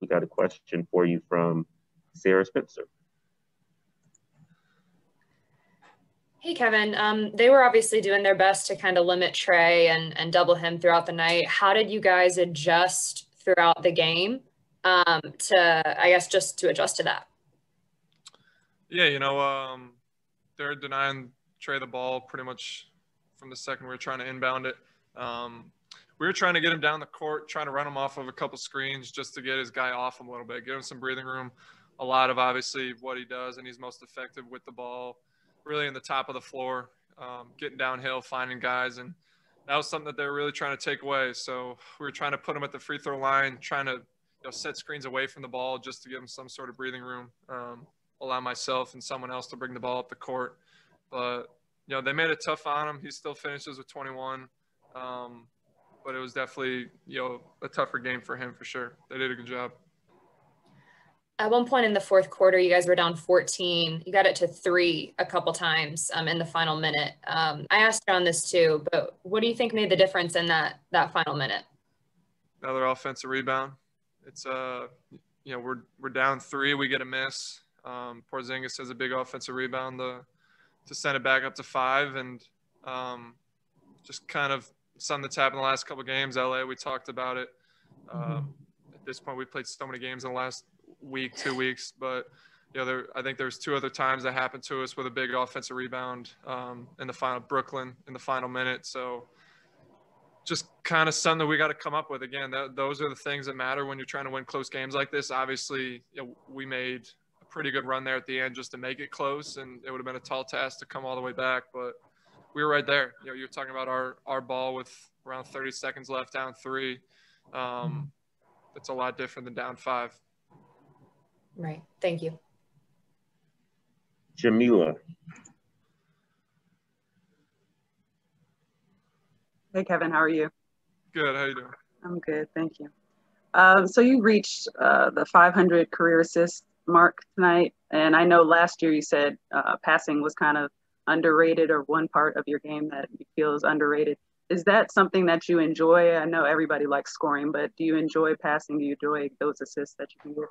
We got a question for you from Sarah Spencer. Hey, Kevin. They were obviously doing their best to kind of limit Trey and double him throughout the night. How did you guys adjust throughout the game I guess, just to adjust to that? Yeah, they're denying Trey the ball pretty much from the second we were trying to inbound it. We were trying to get him down the court, trying to run him off of a couple screens just to get his guy off him a little bit, give him some breathing room. A lot of obviously what he does, and he's most effective with the ball, really in the top of the floor, getting downhill, finding guys, and that was something that they were really trying to take away. So we were trying to put him at the free throw line, trying to set screens away from the ball just to give him some sort of breathing room, allow myself and someone else to bring the ball up the court. But they made it tough on him. He still finishes with 21. But it was definitely, a tougher game for him for sure. They did a good job. At one point in the fourth quarter, you guys were down 14. You got it to 3 a couple times in the final minute. I asked you on this too, but what do you think made the difference in that final minute? Another offensive rebound. It's we're down 3. We get a miss. Porzingis has a big offensive rebound to send it back up to 5, and just kind of something that's happened the last couple of games. LA, we talked about it. At this point, we played so many games in the last week, 2 weeks, but I think there's 2 other times that happened to us with a big offensive rebound in the final Brooklyn in the final minute. So just kind of something that we got to come up with again. Those are the things that matter when you're trying to win close games like this. Obviously, we made a pretty good run there at the end just to make it close, and it would have been a tall task to come all the way back, but we were right there. You're talking about our ball with around 30 seconds left, down 3. It's a lot different than down 5. Right. Thank you. Jamila. Hey, Kevin, how are you? Good. How you doing? I'm good. Thank you. So you reached the 500 career assist mark tonight. And I know last year you said passing was kind of underrated, or one part of your game that you feel is underrated. Is that something that you enjoy? I know everybody likes scoring, but do you enjoy passing? Do you enjoy those assists that you can get?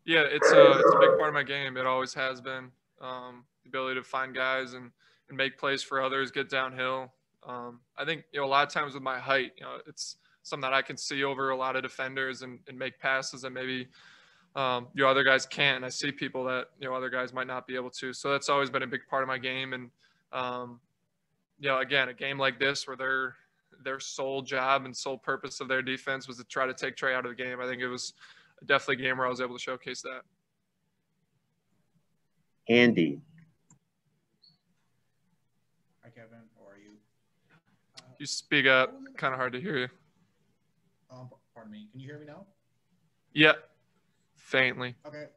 Yeah, it's a big part of my game. It always has been. The ability to find guys and make plays for others, get downhill. I think, a lot of times with my height, it's something that I can see over a lot of defenders and make passes that maybe other guys can't. I see people that, other guys might not be able to. So that's always been a big part of my game. And, again, a game like this where their sole job and sole purpose of their defense was to try to take Trey out of the game. I think it was definitely a game where I was able to showcase that. Andy. Hi, Kevin. How are you? You speak up. Kind of hard to hear you. Pardon me. Can you hear me now? Yeah, faintly. Okay.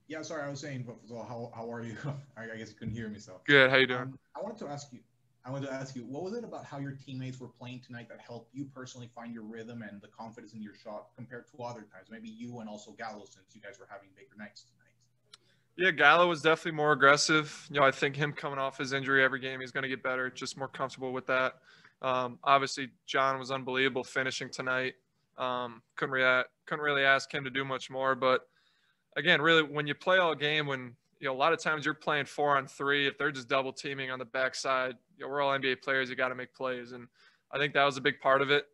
Yeah, sorry. I was saying, so how are you? I guess you couldn't hear me. So good. How you doing? I wanted to ask you, what was it about how your teammates were playing tonight that helped you personally find your rhythm and the confidence in your shot compared to other times? Maybe you and also Gallo, since you guys were having bigger nights tonight. Yeah, Gallo was definitely more aggressive. I think him coming off his injury every game, he's going to get better, just more comfortable with that. Obviously, John was unbelievable finishing tonight. Couldn't really ask him to do much more. But, again, really, when you play all game, when a lot of times you're playing 4-on-3, if they're just double teaming on the backside, we're all NBA players. You got to make plays. And I think that was a big part of it.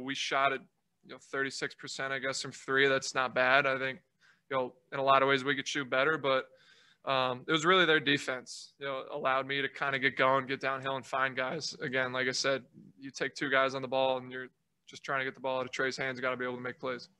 We shot at 36%, I guess, from 3. That's not bad. I think, in a lot of ways we could shoot better, but it was really their defense, allowed me to kind of get going, get downhill and find guys. Again, like I said, you take 2 guys on the ball and you're just trying to get the ball out of Trey's hands. You got to be able to make plays.